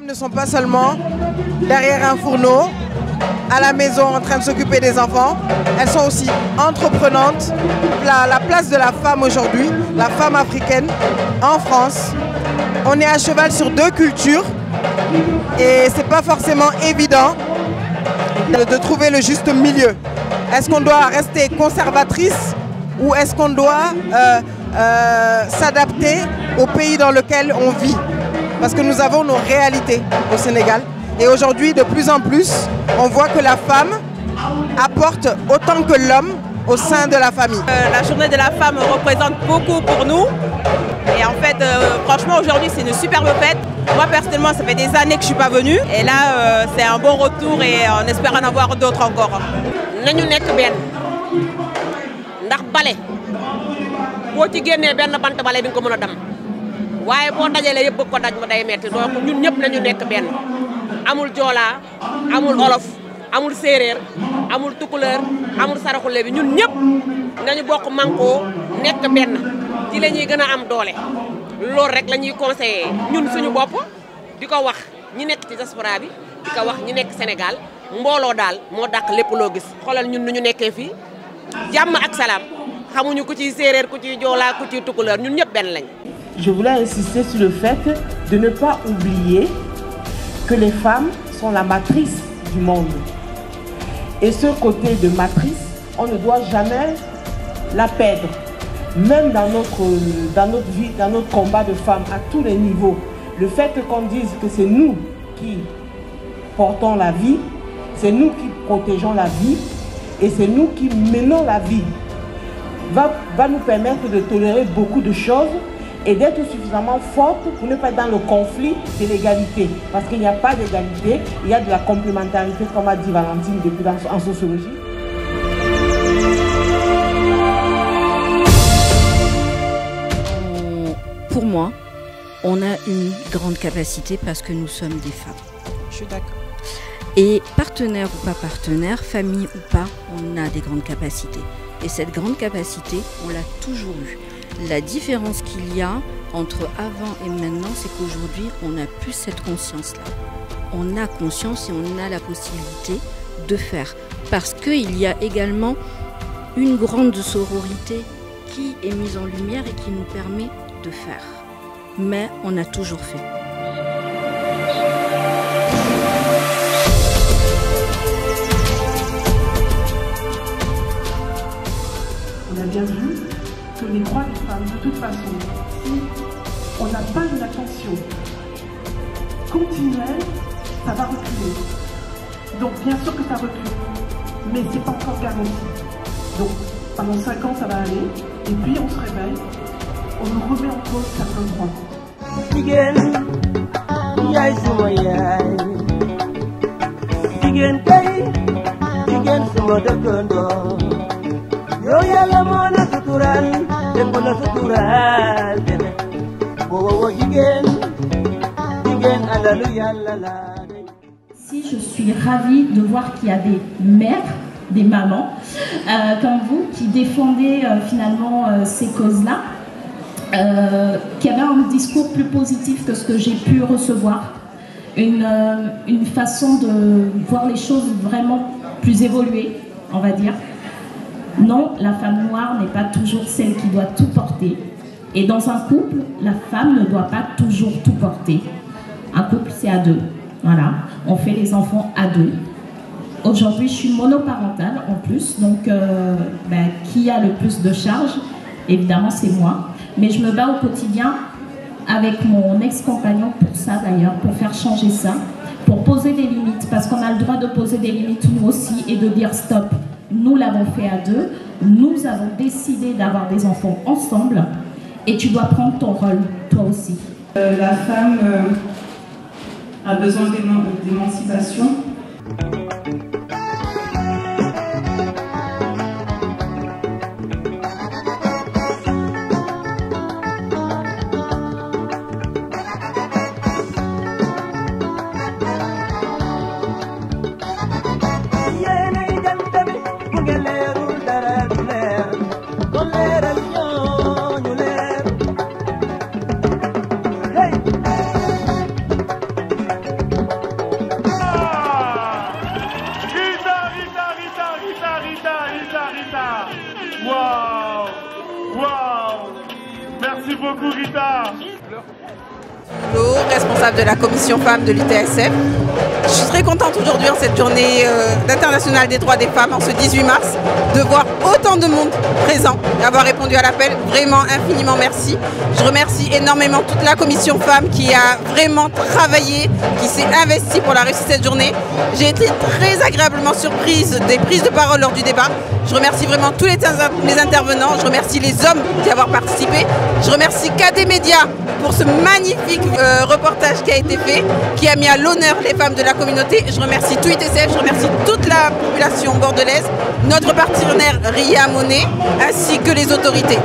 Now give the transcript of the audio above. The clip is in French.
ne sont pas seulement derrière un fourneau, à la maison en train de s'occuper des enfants, elles sont aussi entreprenantes. La place de la femme aujourd'hui, la femme africaine en France, on est à cheval sur deux cultures et c'est pas forcément évident de trouver le juste milieu. Est-ce qu'on doit rester conservatrice ou est-ce qu'on doit s'adapter au pays dans lequel on vit? Parce que nous avons nos réalités au Sénégal. Et aujourd'hui, de plus en plus, on voit que la femme apporte autant que l'homme au sein de la famille. La journée de la femme représente beaucoup pour nous. Et en fait, franchement, aujourd'hui, c'est une superbe fête. Moi, personnellement, ça fait des années que je ne suis pas venue. Et là, c'est un bon retour et on espère en avoir d'autres encore. Nous sommes bien. Ndax balé bo ci génné ben bant balé di ko mëna dam waye bo dajalé yépp ko daj mu day metti donc ñun ñëpp nañu nekk ben amul jola amul olof amul séréer amul tukuleur amul saraxulé bi ñun ñëpp nañu bokk manko nekk ben ci lañuy gëna am doolé lool rek lañuy conseiller ñun suñu bop diko wax ñi nekk ci diaspora bi diko wax ñi nekk Sénégal mbolo dal mo dak lepp lo gis xolal ñun ñu nekké fi jamm ak salam xamuñu ku ci séréer ku ci jola ku ci tukuleur ñun ñëpp ben lañ. Je voulais insister sur le fait de ne pas oublier que les femmes sont la matrice du monde. Et ce côté de matrice, on ne doit jamais la perdre. Même dans notre vie, dans notre combat de femmes à tous les niveaux. Le fait qu'on dise que c'est nous qui portons la vie, c'est nous qui protégeons la vie et c'est nous qui menons la vie, va nous permettre de tolérer beaucoup de choses et d'être suffisamment forte pour ne pas être dans le conflit de l'égalité. Parce qu'il n'y a pas d'égalité, il y a de la complémentarité, comme a dit Valentine depuis en sociologie. Pour moi, on a une grande capacité parce que nous sommes des femmes. Je suis d'accord. Et partenaire ou pas partenaire, famille ou pas, on a des grandes capacités. Et cette grande capacité, on l'a toujours eue. La différence qu'il y a entre avant et maintenant, c'est qu'aujourd'hui, on n'a plus cette conscience-là. On a conscience et on a la possibilité de faire. Parce qu'il y a également une grande sororité qui est mise en lumière et qui nous permet de faire. Mais on a toujours fait. On a bien vu que les droits des femmes, de toute façon, si on n'a pas une attention continuelle, ça va reculer. Donc bien sûr que ça recule, mais c'est pas encore garanti. Donc pendant 5 ans, ça va aller, et puis on se réveille, on nous remet en cause certains droits. Si je suis ravie de voir qu'il y a des mères, des mamans comme vous qui défendaient finalement ces causes-là, qui avaient un discours plus positif que ce que j'ai pu recevoir, une façon de voir les choses vraiment plus évoluées, on va dire. Non, la femme noire n'est pas toujours celle qui doit tout porter. Et dans un couple, la femme ne doit pas toujours tout porter. Un couple, c'est à deux. Voilà, on fait les enfants à deux. Aujourd'hui, je suis monoparentale en plus, donc qui a le plus de charges? Évidemment, c'est moi. Mais je me bats au quotidien avec mon ex-compagnon pour ça d'ailleurs, pour faire changer ça, pour poser des limites, parce qu'on a le droit de poser des limites nous aussi et de dire stop. Nous l'avons fait à deux, nous avons décidé d'avoir des enfants ensemble et tu dois prendre ton rôle, toi aussi. La femme a besoin d'émancipation. Waouh! Waouh! Merci beaucoup, Rita! Responsable de la commission femmes de l'UTSF. Je suis très contente aujourd'hui en cette journée internationale des droits des femmes, en ce 18 mars, de voir autant de monde présent et avoir répondu à l'appel. Vraiment infiniment merci. Je remercie énormément toute la commission femmes qui a vraiment travaillé, qui s'est investie pour la réussite de cette journée. J'ai été très agréablement surprise des prises de parole lors du débat. Je remercie vraiment tous les intervenants. Je remercie les hommes d'y avoir participé. Je remercie KD Média pour ce magnifique reportage qui a été fait, qui a mis à l'honneur les femmes de la communauté. Je remercie tout ITCF, je remercie toute la population bordelaise, notre partenaire Ria Monet, ainsi que les autorités.